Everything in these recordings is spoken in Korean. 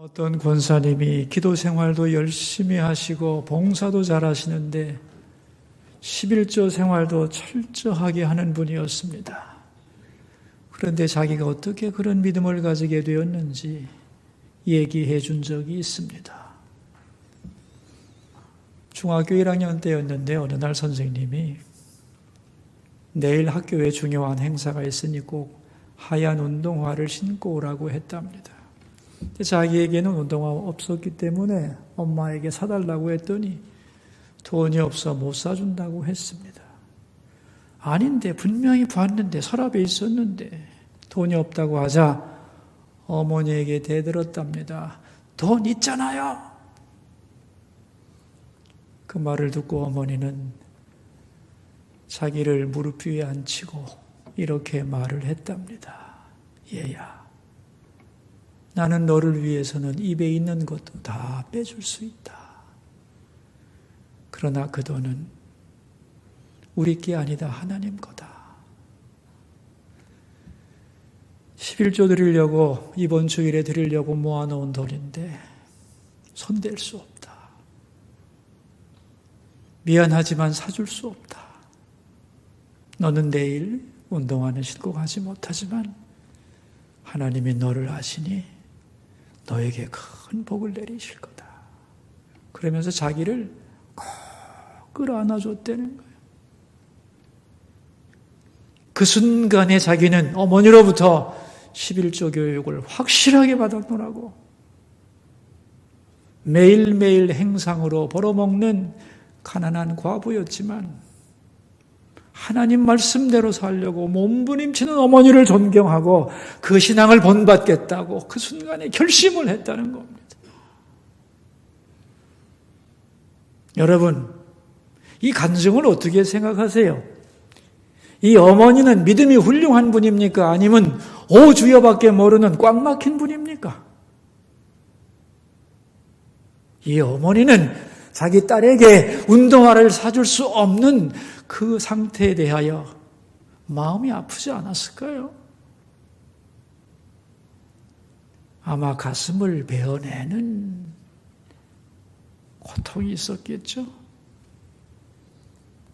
어떤 권사님이 기도 생활도 열심히 하시고 봉사도 잘하시는데 11조 생활도 철저하게 하는 분이었습니다. 그런데 자기가 어떻게 그런 믿음을 가지게 되었는지 얘기해 준 적이 있습니다. 중학교 1학년 때였는데 어느 날 선생님이 내일 학교에 중요한 행사가 있으니 꼭 하얀 운동화를 신고 오라고 했답니다. 자기에게는 운동화 없었기 때문에 엄마에게 사달라고 했더니 돈이 없어 못 사준다고 했습니다. 아닌데 분명히 봤는데 서랍에 있었는데 돈이 없다고 하자 어머니에게 대들었답니다. 돈 있잖아요. 그 말을 듣고 어머니는 자기를 무릎 위에 앉히고 이렇게 말을 했답니다. 얘야, 나는 너를 위해서는 입에 있는 것도 다 빼줄 수 있다. 그러나 그 돈은 우리 게 아니다. 하나님 거다. 11조 드리려고 이번 주일에 드리려고 모아놓은 돈인데 손댈 수 없다. 미안하지만 사줄 수 없다. 너는 내일 운동화는 신고 가지 못하지만 하나님이 너를 아시니 너에게 큰 복을 내리실 거다. 그러면서 자기를 꼭 끌어안아줬다는 거예요. 그 순간에 자기는 어머니로부터 11조 교육을 확실하게 받았노라고 매일매일 행상으로 벌어먹는 가난한 과부였지만 하나님 말씀대로 살려고 몸부림치는 어머니를 존경하고 그 신앙을 본받겠다고 그 순간에 결심을 했다는 겁니다. 여러분, 이 간증을 어떻게 생각하세요? 이 어머니는 믿음이 훌륭한 분입니까? 아니면 오 주여밖에 모르는 꽉 막힌 분입니까? 이 어머니는 자기 딸에게 운동화를 사줄 수 없는 그 상태에 대하여 마음이 아프지 않았을까요? 아마 가슴을 베어내는 고통이 있었겠죠.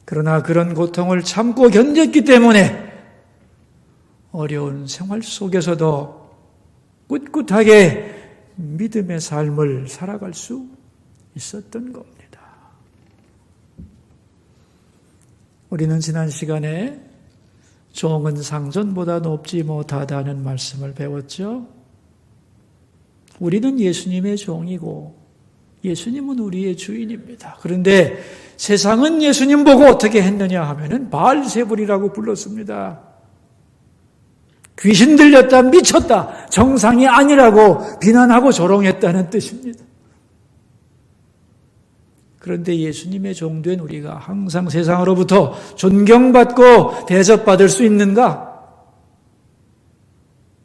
그러나 그런 고통을 참고 견뎠기 때문에 어려운 생활 속에서도 꿋꿋하게 믿음의 삶을 살아갈 수 있었던 겁니다. 우리는 지난 시간에 종은 상전보다 높지 못하다는 말씀을 배웠죠. 우리는 예수님의 종이고 예수님은 우리의 주인입니다. 그런데 세상은 예수님 보고 어떻게 했느냐 하면은 바알세불이라고 불렀습니다. 귀신 들렸다, 미쳤다, 정상이 아니라고 비난하고 조롱했다는 뜻입니다. 그런데 예수님의 종된 우리가 항상 세상으로부터 존경받고 대접받을 수 있는가?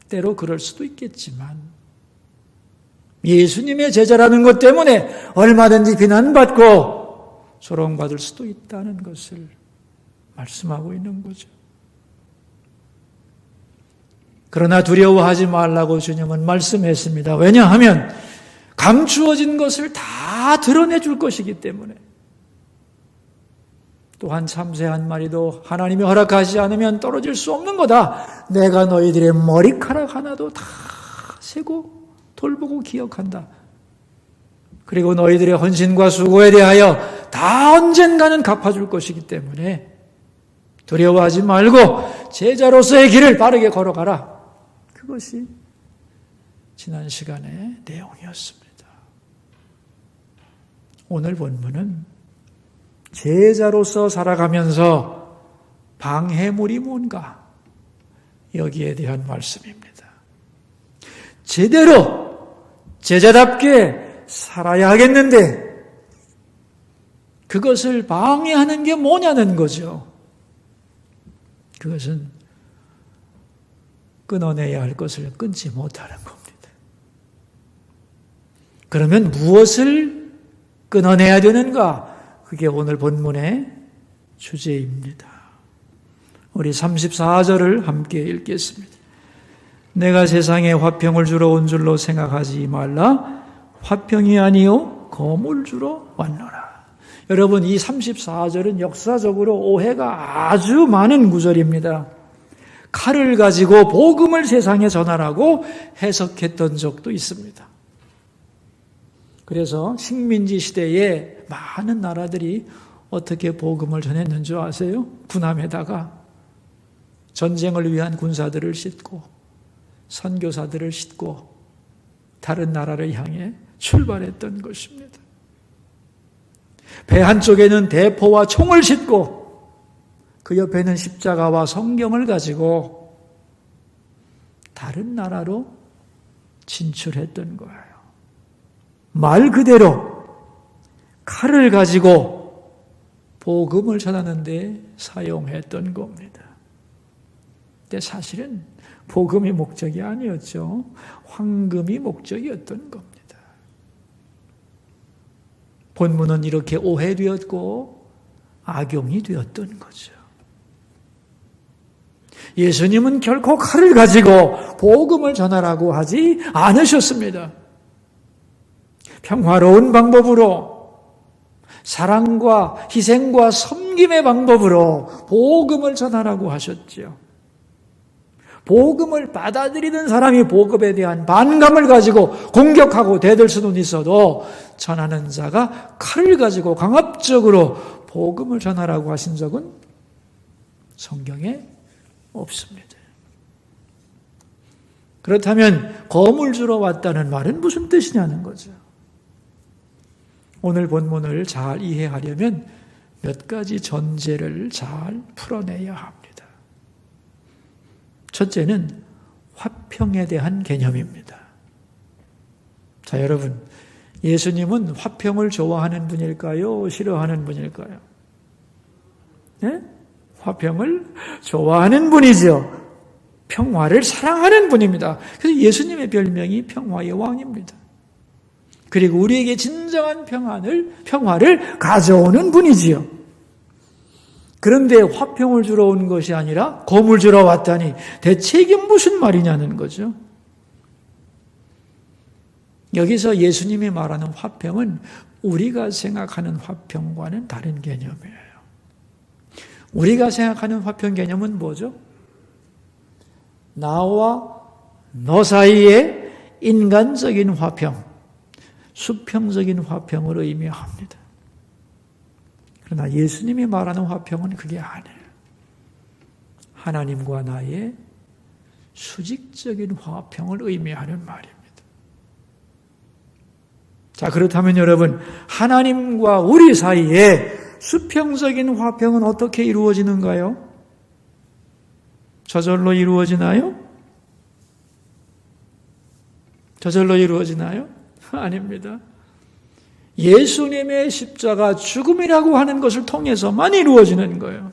때로 그럴 수도 있겠지만 예수님의 제자라는 것 때문에 얼마든지 비난받고 조롱받을 수도 있다는 것을 말씀하고 있는 거죠. 그러나 두려워하지 말라고 주님은 말씀했습니다. 왜냐하면 감추어진 것을 다 드러내줄 것이기 때문에. 또한 참새 한 마리도 하나님이 허락하지 않으면 떨어질 수 없는 거다. 내가 너희들의 머리카락 하나도 다 세고 돌보고 기억한다. 그리고 너희들의 헌신과 수고에 대하여 다 언젠가는 갚아줄 것이기 때문에 두려워하지 말고 제자로서의 길을 바르게 걸어가라. 그것이 지난 시간의 내용이었습니다. 오늘 본문은 제자로서 살아가면서 방해물이 뭔가 여기에 대한 말씀입니다. 제대로 제자답게 살아야 하겠는데 그것을 방해하는 게 뭐냐는 거죠. 그것은 끊어내야 할 것을 끊지 못하는 겁니다. 그러면 무엇을 끊어내야 되는가? 그게 오늘 본문의 주제입니다. 우리 34절을 함께 읽겠습니다. 내가 세상에 화평을 주러 온 줄로 생각하지 말라. 화평이 아니요 검을 주러 왔노라. 여러분, 이 34절은 역사적으로 오해가 아주 많은 구절입니다. 칼을 가지고 복음을 세상에 전하라고 해석했던 적도 있습니다. 그래서 식민지 시대에 많은 나라들이 어떻게 복음을 전했는 줄 아세요? 군함에다가 전쟁을 위한 군사들을 싣고 선교사들을 싣고 다른 나라를 향해 출발했던 것입니다. 배 한쪽에는 대포와 총을 싣고 그 옆에는 십자가와 성경을 가지고 다른 나라로 진출했던 거예요. 말 그대로 칼을 가지고 복음을 전하는데 사용했던 겁니다. 근데 사실은 복음이 목적이 아니었죠. 황금이 목적이었던 겁니다. 본문은 이렇게 오해되었고 악용이 되었던 거죠. 예수님은 결코 칼을 가지고 복음을 전하라고 하지 않으셨습니다. 평화로운 방법으로, 사랑과 희생과 섬김의 방법으로 복음을 전하라고 하셨죠. 복음을 받아들이는 사람이 복음에 대한 반감을 가지고 공격하고 대들 수는 있어도 전하는 자가 칼을 가지고 강압적으로 복음을 전하라고 하신 적은 성경에 없습니다. 그렇다면 검을 주러 왔다는 말은 무슨 뜻이냐는 거죠. 오늘 본문을 잘 이해하려면 몇 가지 전제를 잘 풀어내야 합니다. 첫째는 화평에 대한 개념입니다. 자, 여러분, 예수님은 화평을 좋아하는 분일까요? 싫어하는 분일까요? 네? 화평을 좋아하는 분이죠. 평화를 사랑하는 분입니다. 그래서 예수님의 별명이 평화의 왕입니다. 그리고 우리에게 진정한 평화를 가져오는 분이지요. 그런데 화평을 주러 온 것이 아니라 검을 주러 왔다니 대체 이게 무슨 말이냐는 거죠. 여기서 예수님이 말하는 화평은 우리가 생각하는 화평과는 다른 개념이에요. 우리가 생각하는 화평 개념은 뭐죠? 나와 너 사이의 인간적인 화평, 수평적인 화평을 의미합니다. 그러나 예수님이 말하는 화평은 그게 아니에요. 하나님과 나의 수직적인 화평을 의미하는 말입니다. 자, 그렇다면 여러분, 하나님과 우리 사이에 수평적인 화평은 어떻게 이루어지는가요? 저절로 이루어지나요? 저절로 이루어지나요? 아닙니다. 예수님의 십자가 죽음이라고 하는 것을 통해서만 이루어지는 거예요.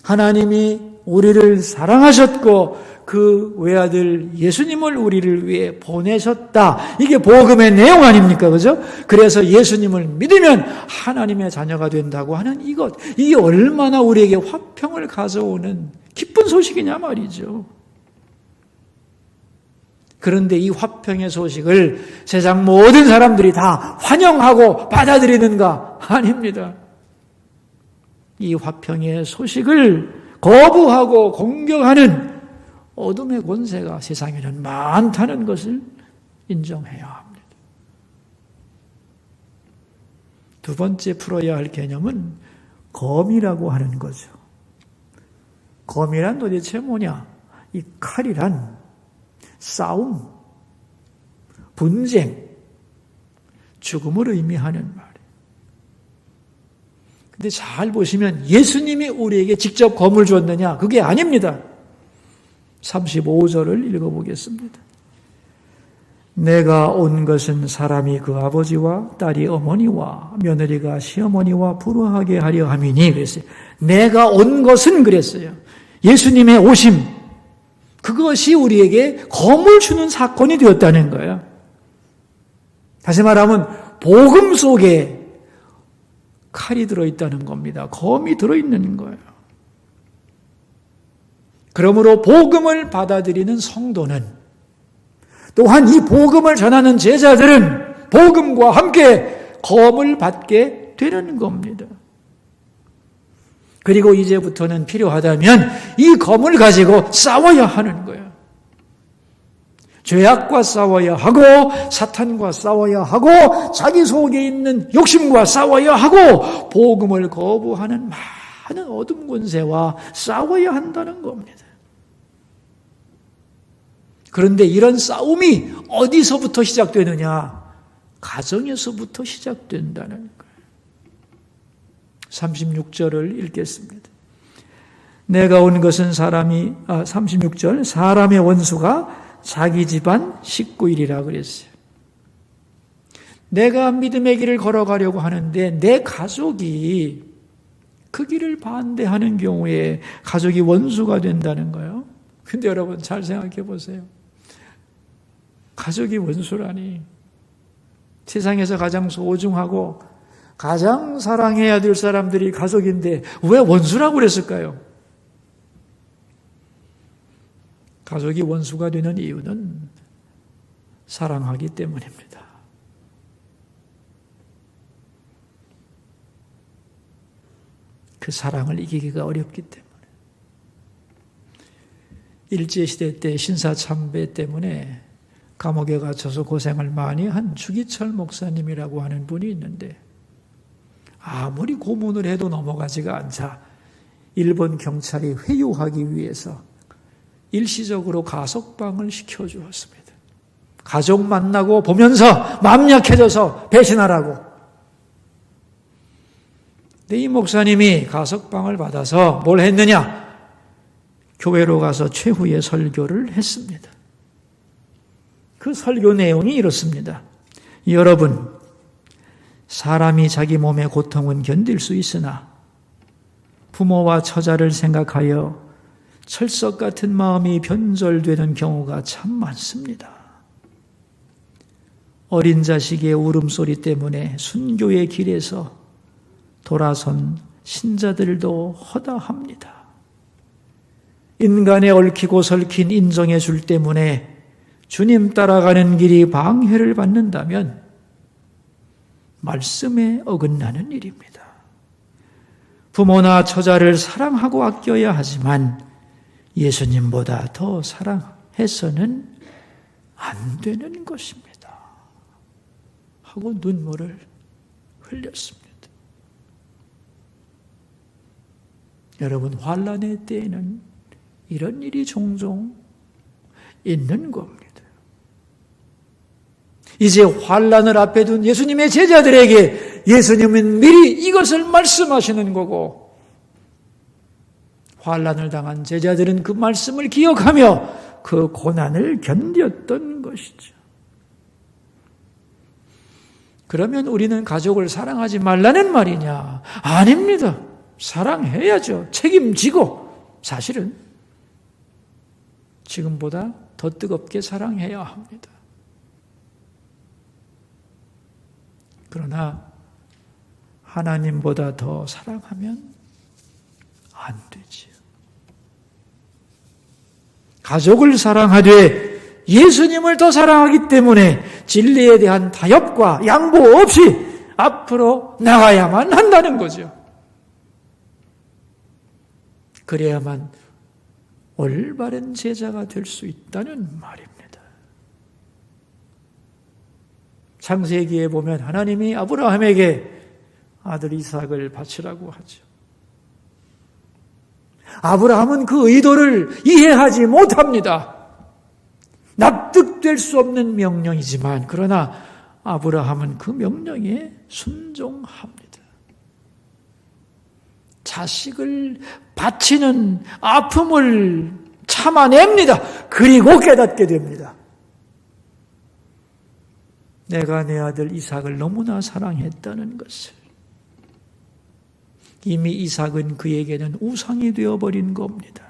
하나님이 우리를 사랑하셨고 그 외아들 예수님을 우리를 위해 보내셨다. 이게 복음의 내용 아닙니까? 그죠? 그래서 예수님을 믿으면 하나님의 자녀가 된다고 하는 이게 얼마나 우리에게 화평을 가져오는 기쁜 소식이냐 말이죠. 그런데 이 화평의 소식을 세상 모든 사람들이 다 환영하고 받아들이는가? 아닙니다. 이 화평의 소식을 거부하고 공격하는 어둠의 권세가 세상에는 많다는 것을 인정해야 합니다. 두 번째 풀어야 할 개념은 검이라고 하는 거죠. 검이란 도대체 뭐냐? 이 칼이란 싸움, 분쟁, 죽음을 의미하는 말이에요. 근데 잘 보시면 예수님이 우리에게 직접 검을 줬느냐? 그게 아닙니다. 35절을 읽어보겠습니다. 내가 온 것은 사람이 그 아버지와 딸이 어머니와 며느리가 시어머니와 불화하게 하려 함이니 그랬어요. 내가 온 것은 그랬어요. 예수님의 오심, 그것이 우리에게 검을 주는 사건이 되었다는 거예요. 다시 말하면 복음 속에 칼이 들어있다는 겁니다. 검이 들어있는 거예요. 그러므로 복음을 받아들이는 성도는, 또한 이 복음을 전하는 제자들은 복음과 함께 검을 받게 되는 겁니다. 그리고 이제부터는 필요하다면 이 검을 가지고 싸워야 하는 거예요. 죄악과 싸워야 하고, 사탄과 싸워야 하고, 자기 속에 있는 욕심과 싸워야 하고, 복음을 거부하는 많은 어둠 권세와 싸워야 한다는 겁니다. 그런데 이런 싸움이 어디서부터 시작되느냐? 가정에서부터 시작된다는 거예요. 36절을 읽겠습니다. 내가 온 것은 36절, 사람의 원수가 자기 집안 식구이리라 그랬어요. 내가 믿음의 길을 걸어가려고 하는데 내 가족이 그 길을 반대하는 경우에 가족이 원수가 된다는 거예요. 근데 여러분 잘 생각해 보세요. 가족이 원수라니. 세상에서 가장 소중하고 가장 사랑해야 될 사람들이 가족인데 왜 원수라고 그랬을까요? 가족이 원수가 되는 이유는 사랑하기 때문입니다. 그 사랑을 이기기가 어렵기 때문에. 일제시대 때 신사참배 때문에 감옥에 갇혀서 고생을 많이 한 주기철 목사님이라고 하는 분이 있는데, 아무리 고문을 해도 넘어가지가 않자 일본 경찰이 회유하기 위해서 일시적으로 가석방을 시켜주었습니다. 가족 만나고 보면서 마음 약해져서 배신하라고. 근데 이 목사님이 가석방을 받아서 뭘 했느냐? 교회로 가서 최후의 설교를 했습니다. 그 설교 내용이 이렇습니다. 여러분, 사람이 자기 몸의 고통은 견딜 수 있으나 부모와 처자를 생각하여 철석 같은 마음이 변절되는 경우가 참 많습니다. 어린 자식의 울음소리 때문에 순교의 길에서 돌아선 신자들도 허다합니다. 인간의 얽히고 설킨 인정의 줄 때문에 주님 따라가는 길이 방해를 받는다면 말씀에 어긋나는 일입니다. 부모나 처자를 사랑하고 아껴야 하지만 예수님보다 더 사랑해서는 안 되는 것입니다. 하고 눈물을 흘렸습니다. 여러분, 환난의 때에는 이런 일이 종종 있는 겁니다. 이제 환난을 앞에 둔 예수님의 제자들에게 예수님은 미리 이것을 말씀하시는 거고, 환난을 당한 제자들은 그 말씀을 기억하며 그 고난을 견뎠던 것이죠. 그러면 우리는 가족을 사랑하지 말라는 말이냐? 아닙니다. 사랑해야죠. 책임지고, 사실은 지금보다 더 뜨겁게 사랑해야 합니다. 그러나 하나님보다 더 사랑하면 안 되지요. 가족을 사랑하되 예수님을 더 사랑하기 때문에 진리에 대한 타협과 양보 없이 앞으로 나가야만 한다는 거죠. 그래야만 올바른 제자가 될 수 있다는 말입니다. 창세기에 보면 하나님이 아브라함에게 아들 이삭을 바치라고 하죠. 아브라함은 그 의도를 이해하지 못합니다. 납득될 수 없는 명령이지만, 그러나 아브라함은 그 명령에 순종합니다. 자식을 바치는 아픔을 참아냅니다. 그리고 깨닫게 됩니다. 내가 내 아들 이삭을 너무나 사랑했다는 것을. 이미 이삭은 그에게는 우상이 되어버린 겁니다.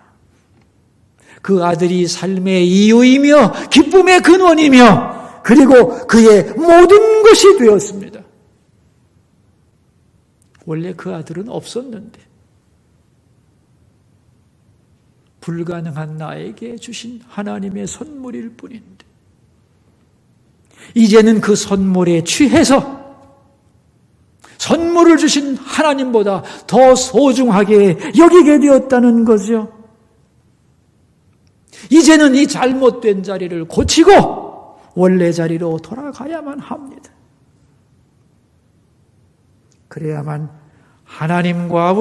그 아들이 삶의 이유이며 기쁨의 근원이며 그리고 그의 모든 것이 되었습니다. 원래 그 아들은 없었는데 불가능한 나에게 주신 하나님의 선물일 뿐인데 이제는 그 선물에 취해서 선물을 주신 하나님보다 더 소중하게 여기게 되었다는 거죠. 이제는 이 잘못된 자리를 고치고 원래 자리로 돌아가야만 합니다. 그래야만 하나님과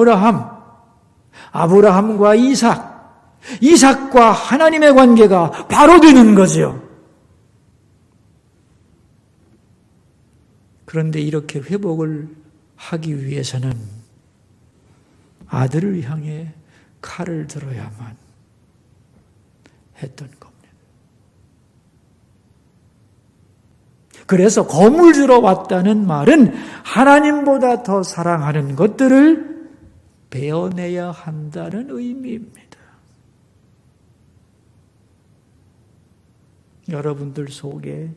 아브라함과 이삭과 하나님의 관계가 바로 되는 거죠. 그런데 이렇게 회복을 하기 위해서는 아들을 향해 칼을 들어야만 했던 겁니다. 그래서 검을 들어 왔다는 말은 하나님보다 더 사랑하는 것들을 베어내야 한다는 의미입니다. 여러분들 속에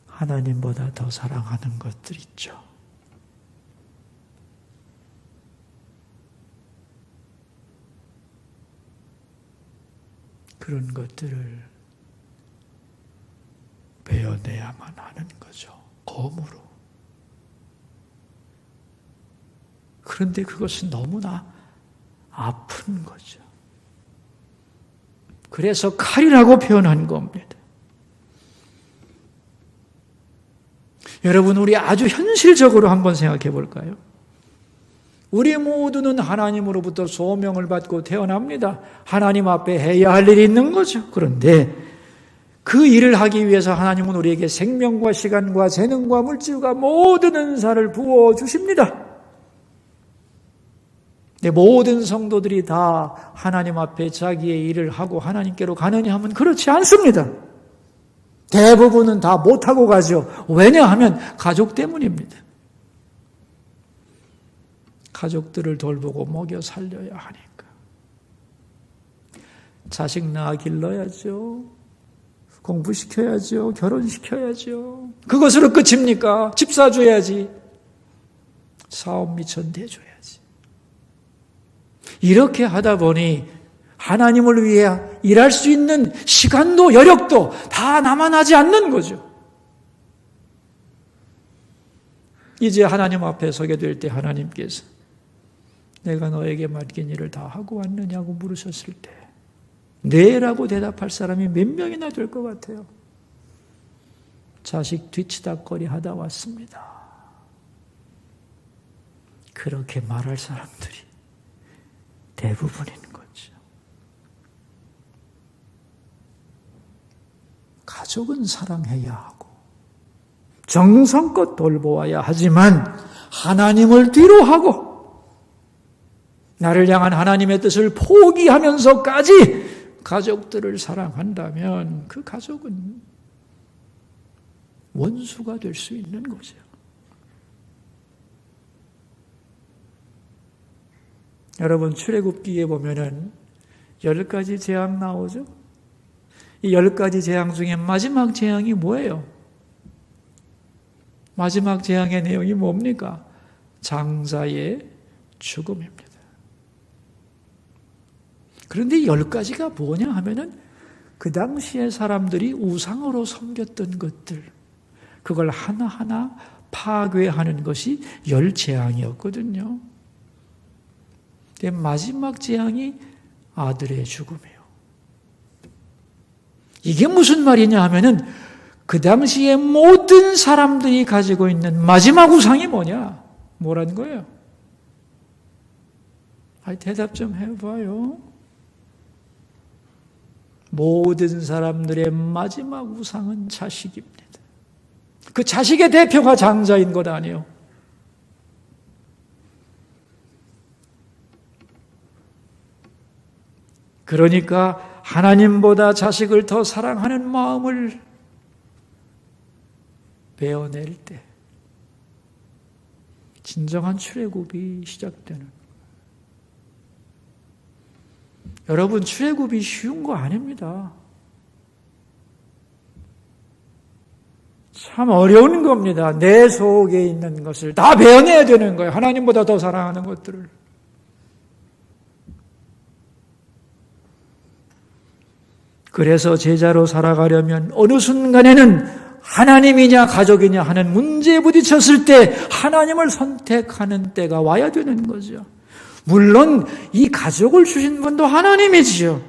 하나님보다 더 사랑하는 것들 있죠. 그런 것들을 베어내야만 하는 거죠. 검으로. 그런데 그것은 너무나 아픈 거죠. 그래서 칼이라고 표현한 겁니다. 여러분, 우리 아주 현실적으로 한번 생각해 볼까요? 우리 모두는 하나님으로부터 소명을 받고 태어납니다. 하나님 앞에 해야 할 일이 있는 거죠. 그런데 그 일을 하기 위해서 하나님은 우리에게 생명과 시간과 재능과 물질과 모든 은사를 부어주십니다. 모든 성도들이 다 하나님 앞에 자기의 일을 하고 하나님께로 가느냐 하면 그렇지 않습니다. 대부분은 다 못하고 가죠. 왜냐하면 가족 때문입니다. 가족들을 돌보고 먹여 살려야 하니까. 자식 낳아 길러야죠. 공부시켜야죠. 결혼시켜야죠. 그것으로 끝입니까? 집 사줘야지. 사업 미천 대줘야지. 이렇게 하다 보니 하나님을 위해 일할 수 있는 시간도 여력도 다 남아나지 않는 거죠. 이제 하나님 앞에 서게 될 때 하나님께서 내가 너에게 맡긴 일을 다 하고 왔느냐고 물으셨을 때 네라고 대답할 사람이 몇 명이나 될 것 같아요? 자식 뒤치다꺼리 하다 왔습니다. 그렇게 말할 사람들이 대부분인 거죠. 가족은 사랑해야 하고 정성껏 돌보아야 하지만 하나님을 뒤로 하고 나를 향한 하나님의 뜻을 포기하면서까지 가족들을 사랑한다면 그 가족은 원수가 될 수 있는 거죠. 여러분, 출애굽기에 보면은 10가지 재앙 나오죠? 이 10가지 재앙 중에 마지막 재앙이 뭐예요? 마지막 재앙의 내용이 뭡니까? 장자의 죽음입니다. 그런데 10가지가 뭐냐 하면은 그 당시에 사람들이 우상으로 섬겼던 것들, 그걸 하나하나 파괴하는 것이 10재앙이었거든요. 근데 마지막 재앙이 아들의 죽음이에요. 이게 무슨 말이냐 하면은 그 당시에 모든 사람들이 가지고 있는 마지막 우상이 뭐냐? 뭐라는 거예요? 대답 좀 해봐요. 모든 사람들의 마지막 우상은 자식입니다. 그 자식의 대표가 장자인 것 아니에요. 그러니까 하나님보다 자식을 더 사랑하는 마음을 베어낼 때 진정한 출애굽이 시작되는 거예요. 여러분, 출애굽이 쉬운 거 아닙니다. 참 어려운 겁니다. 내 속에 있는 것을 다 베어내야 되는 거예요. 하나님보다 더 사랑하는 것들을. 그래서 제자로 살아가려면 어느 순간에는 하나님이냐 가족이냐 하는 문제에 부딪혔을 때 하나님을 선택하는 때가 와야 되는 거죠. 물론 이 가족을 주신 분도 하나님이지요.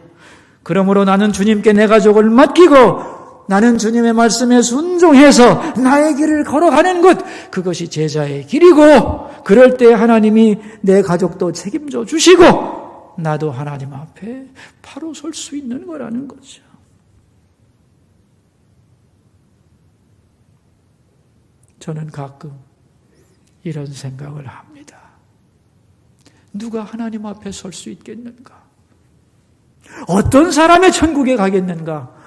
그러므로 나는 주님께 내 가족을 맡기고 나는 주님의 말씀에 순종해서 나의 길을 걸어가는 것, 그것이 제자의 길이고, 그럴 때 하나님이 내 가족도 책임져 주시고 나도 하나님 앞에 바로 설 수 있는 거라는 거죠. 저는 가끔 이런 생각을 합니다. 누가 하나님 앞에 설 수 있겠는가? 어떤 사람의 천국에 가겠는가?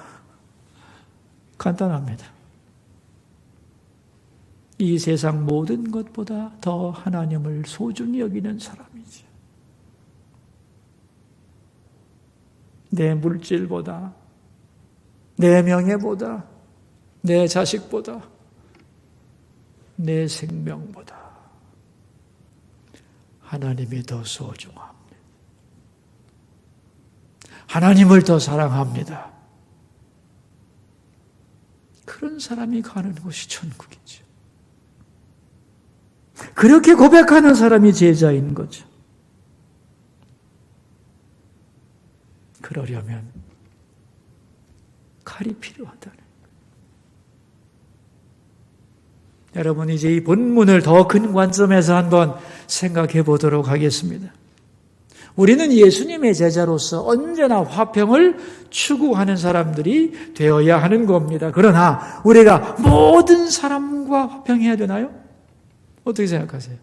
간단합니다. 이 세상 모든 것보다 더 하나님을 소중히 여기는 사람이죠. 내 물질보다, 내 명예보다, 내 자식보다, 내 생명보다 하나님이 더 소중합니다. 하나님을 더 사랑합니다. 그런 사람이 가는 곳이 천국이죠. 그렇게 고백하는 사람이 제자인 거죠. 그러려면 칼이 필요하다는 거예요. 여러분, 이제 이 본문을 더 큰 관점에서 한번 생각해 보도록 하겠습니다. 우리는 예수님의 제자로서 언제나 화평을 추구하는 사람들이 되어야 하는 겁니다. 그러나 우리가 모든 사람과 화평해야 되나요? 어떻게 생각하세요?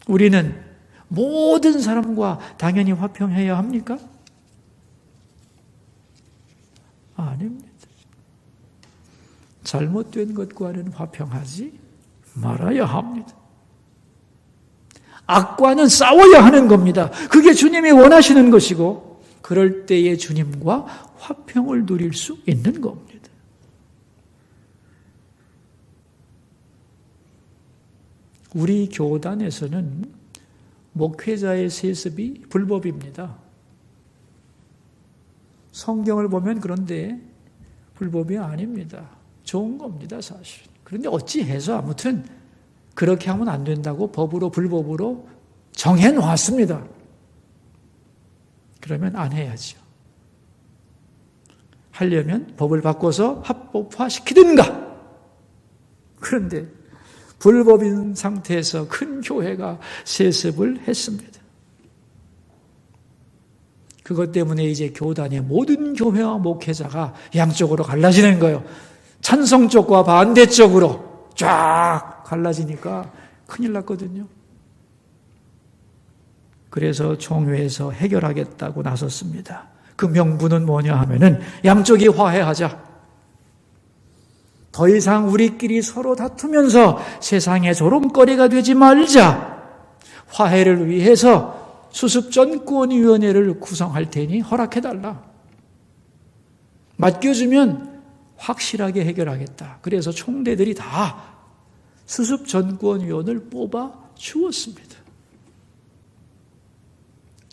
우리는 모든 사람과 당연히 화평해야 합니까? 아닙니다. 잘못된 것과는 화평하지 말아야 합니다. 악과는 싸워야 하는 겁니다. 그게 주님이 원하시는 것이고, 그럴 때에 주님과 화평을 누릴 수 있는 겁니다. 우리 교단에서는 목회자의 세습이 불법입니다. 성경을 보면 그런데 불법이 아닙니다. 좋은 겁니다, 사실. 그런데 어찌해서 아무튼 그렇게 하면 안 된다고 법으로, 불법으로 정해놓았습니다. 그러면 안 해야죠. 하려면 법을 바꿔서 합법화시키든가. 그런데 불법인 상태에서 큰 교회가 세습을 했습니다. 그것 때문에 이제 교단의 모든 교회와 목회자가 양쪽으로 갈라지는 거예요. 찬성 쪽과 반대쪽으로 쫙 갈라지니까 큰일 났거든요. 그래서 총회에서 해결하겠다고 나섰습니다. 그 명분은 뭐냐 하면은 양쪽이 화해하자. 더 이상 우리끼리 서로 다투면서 세상의 조롱거리가 되지 말자. 화해를 위해서 수습전권위원회를 구성할 테니 허락해달라. 맡겨주면 확실하게 해결하겠다. 그래서 총대들이 다 수습전권위원을 뽑아 주었습니다.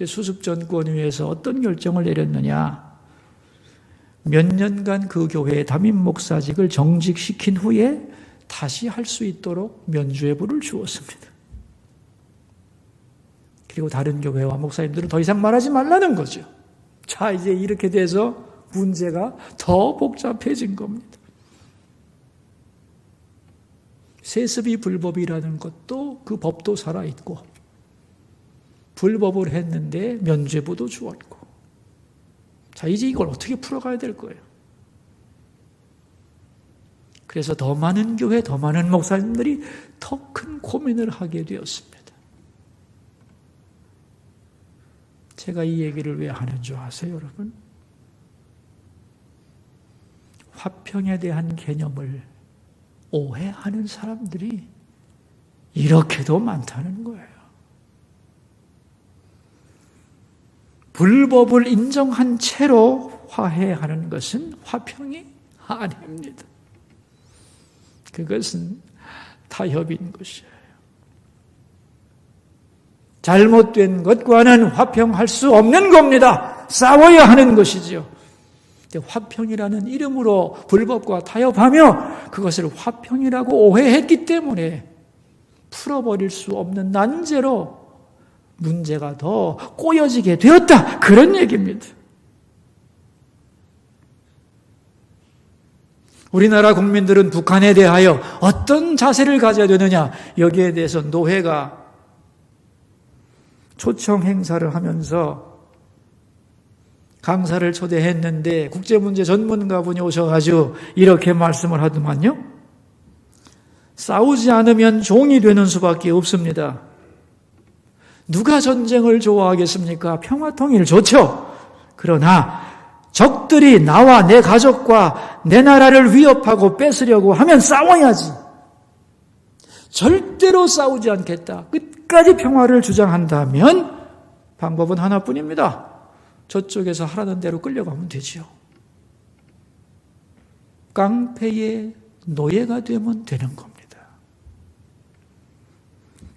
수습전권위에서 어떤 결정을 내렸느냐? 몇 년간 그 교회의 담임 목사직을 정직시킨 후에 다시 할 수 있도록 면죄부를 주었습니다. 그리고 다른 교회와 목사님들은 더 이상 말하지 말라는 거죠. 자, 이제 이렇게 돼서 문제가 더 복잡해진 겁니다. 세습이 불법이라는 것도 그 법도 살아있고, 불법을 했는데 면죄부도 주었고, 자, 이제 이걸 어떻게 풀어가야 될 거예요. 그래서 더 많은 교회, 더 많은 목사님들이 더 큰 고민을 하게 되었습니다. 제가 이 얘기를 왜 하는 줄 아세요, 여러분? 화평에 대한 개념을 오해하는 사람들이 이렇게도 많다는 거예요. 불법을 인정한 채로 화해하는 것은 화평이 아닙니다. 그것은 타협인 것이에요. 잘못된 것과는 화평할 수 없는 겁니다. 싸워야 하는 것이죠. 화평이라는 이름으로 불법과 타협하며 그것을 화평이라고 오해했기 때문에 풀어버릴 수 없는 난제로 문제가 더 꼬여지게 되었다. 그런 얘기입니다. 우리나라 국민들은 북한에 대하여 어떤 자세를 가져야 되느냐, 여기에 대해서 노회가 초청 행사를 하면서 강사를 초대했는데 국제문제 전문가분이 오셔가지고 이렇게 말씀을 하더만요. 싸우지 않으면 종이 되는 수밖에 없습니다. 누가 전쟁을 좋아하겠습니까? 평화통일 좋죠. 그러나 적들이 나와 내 가족과 내 나라를 위협하고 뺏으려고 하면 싸워야지. 절대로 싸우지 않겠다. 끝까지 평화를 주장한다면 방법은 하나뿐입니다. 저쪽에서 하라는 대로 끌려가면 되지요. 깡패의 노예가 되면 되는 겁니다.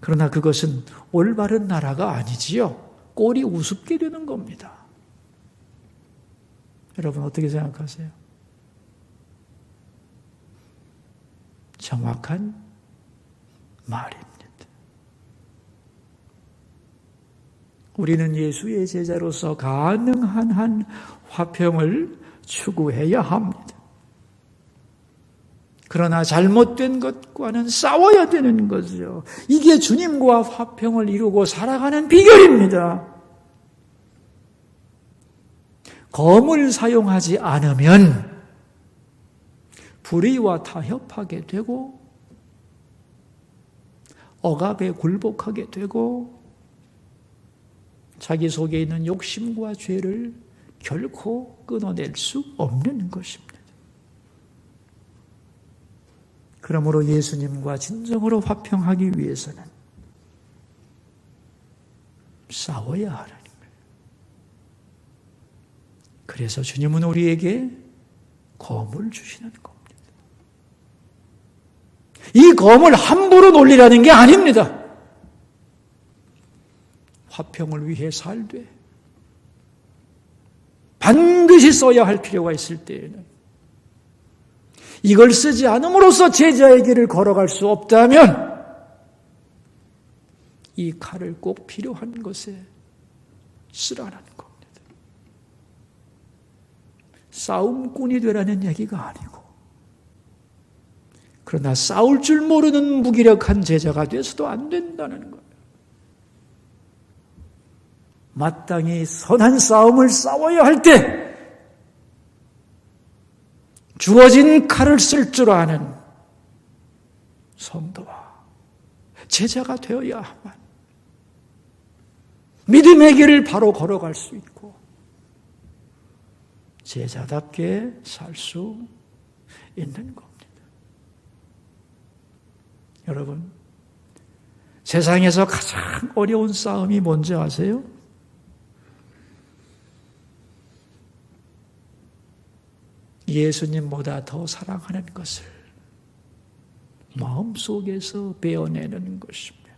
그러나 그것은 올바른 나라가 아니지요. 꼴이 우습게 되는 겁니다. 여러분 어떻게 생각하세요? 정확한 말입니다. 우리는 예수의 제자로서 가능한 한 화평을 추구해야 합니다. 그러나 잘못된 것과는 싸워야 되는 거죠. 이게 주님과 화평을 이루고 살아가는 비결입니다. 검을 사용하지 않으면 불의와 타협하게 되고 억압에 굴복하게 되고 자기 속에 있는 욕심과 죄를 결코 끊어낼 수 없는 것입니다. 그러므로 예수님과 진정으로 화평하기 위해서는 싸워야 하는 거예요. 그래서 주님은 우리에게 검을 주시는 겁니다. 이 검을 함부로 놀리라는 게 아닙니다. 화평을 위해 살되 반드시 써야 할 필요가 있을 때에는 이걸 쓰지 않음으로써 제자의 길을 걸어갈 수 없다면 이 칼을 꼭 필요한 것에 쓰라는 겁니다. 싸움꾼이 되라는 얘기가 아니고 그러나 싸울 줄 모르는 무기력한 제자가 돼서도 안 된다는 거예요. 마땅히 선한 싸움을 싸워야 할 때 주어진 칼을 쓸 줄 아는 성도와 제자가 되어야만 믿음의 길을 바로 걸어갈 수 있고 제자답게 살 수 있는 겁니다. 여러분, 세상에서 가장 어려운 싸움이 뭔지 아세요? 예수님보다 더 사랑하는 것을 마음속에서 베어내는 것입니다.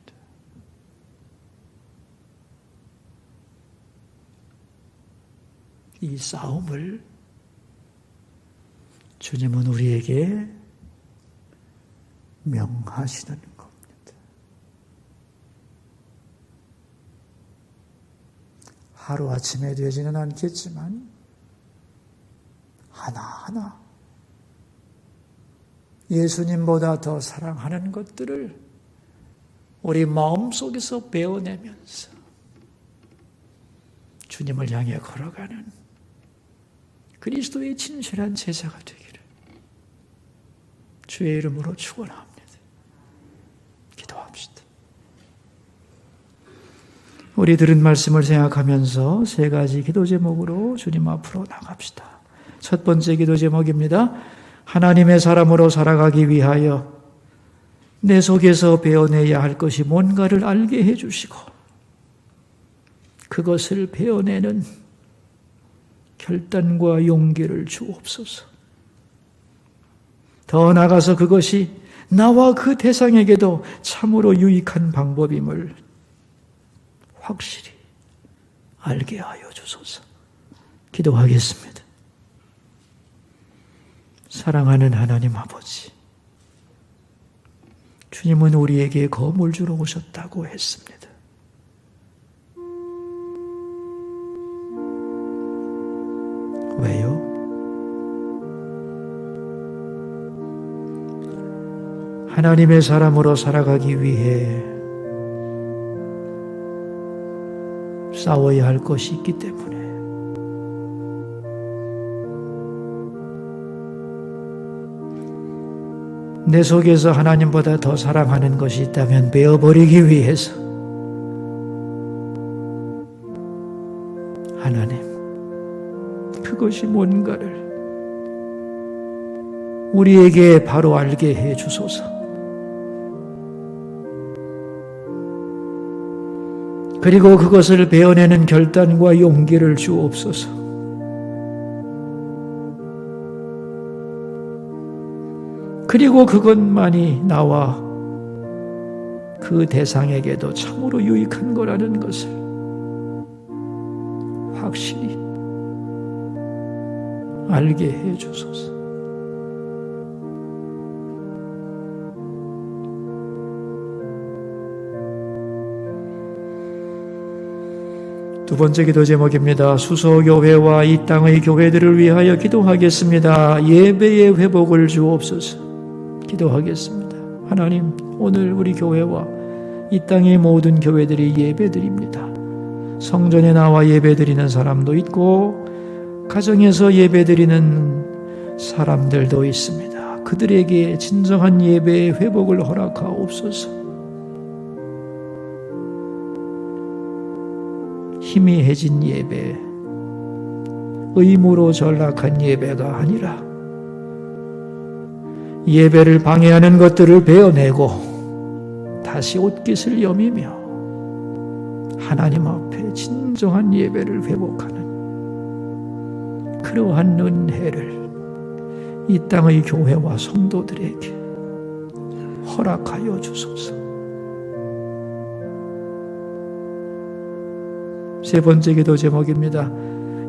이 싸움을 주님은 우리에게 명하시는 겁니다. 하루아침에 되지는 않겠지만 하나하나 예수님보다 더 사랑하는 것들을 우리 마음속에서 베어내면서 주님을 향해 걸어가는 그리스도의 진실한 제자가 되기를 주의 이름으로 축원합니다. 기도합시다. 우리 들은 말씀을 생각하면서 세 가지 기도 제목으로 주님 앞으로 나갑시다. 첫 번째 기도 제목입니다. 하나님의 사람으로 살아가기 위하여 내 속에서 베어내야 할 것이 뭔가를 알게 해주시고 그것을 베어내는 결단과 용기를 주옵소서. 더 나아가서 그것이 나와 그 대상에게도 참으로 유익한 방법임을 확실히 알게 하여 주소서. 기도하겠습니다. 사랑하는 하나님 아버지, 주님은 우리에게 검을 주러 오셨다고 했습니다. 왜요? 하나님의 사람으로 살아가기 위해 싸워야 할 것이 있기 때문에, 내 속에서 하나님보다 더 사랑하는 것이 있다면 베어버리기 위해서 하나님, 그것이 뭔가를 우리에게 바로 알게 해 주소서. 그리고 그것을 베어내는 결단과 용기를 주옵소서. 그리고 그것만이 나와 그 대상에게도 참으로 유익한 거라는 것을 확실히 알게 해 주소서. 두 번째 기도 제목입니다. 수소교회와 이 땅의 교회들을 위하여 기도하겠습니다. 예배의 회복을 주옵소서. 기도하겠습니다. 하나님, 오늘 우리 교회와 이 땅의 모든 교회들이 예배드립니다. 성전에 나와 예배드리는 사람도 있고 가정에서 예배드리는 사람들도 있습니다. 그들에게 진정한 예배의 회복을 허락하옵소서. 희미해진 예배, 의무로 전락한 예배가 아니라 예배를 방해하는 것들을 베어내고 다시 옷깃을 여미며 하나님 앞에 진정한 예배를 회복하는 그러한 은혜를 이 땅의 교회와 성도들에게 허락하여 주소서. 세 번째 기도 제목입니다.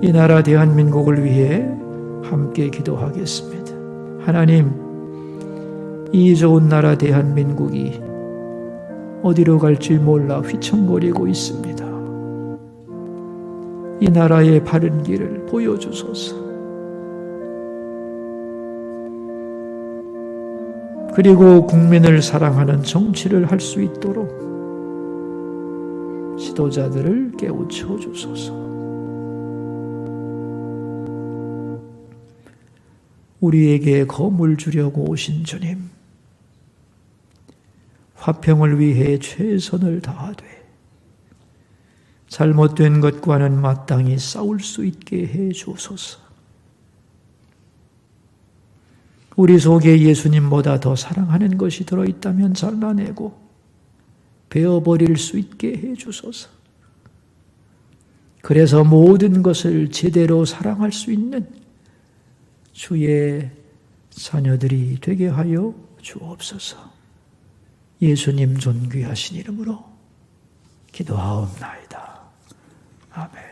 이 나라 대한민국을 위해 함께 기도하겠습니다. 하나님, 이 좋은 나라 대한민국이 어디로 갈지 몰라 휘청거리고 있습니다. 이 나라의 바른 길을 보여주소서. 그리고 국민을 사랑하는 정치를 할 수 있도록 지도자들을 깨우쳐 주소서. 우리에게 검을 주려고 오신 주님, 화평을 위해 최선을 다하되 잘못된 것과는 마땅히 싸울 수 있게 해 주소서. 우리 속에 예수님보다 더 사랑하는 것이 들어있다면 잘라내고 베어버릴 수 있게 해 주소서. 그래서 모든 것을 제대로 사랑할 수 있는 주의 자녀들이 되게 하여 주옵소서. 예수님 존귀하신 이름으로 기도하옵나이다. 아멘.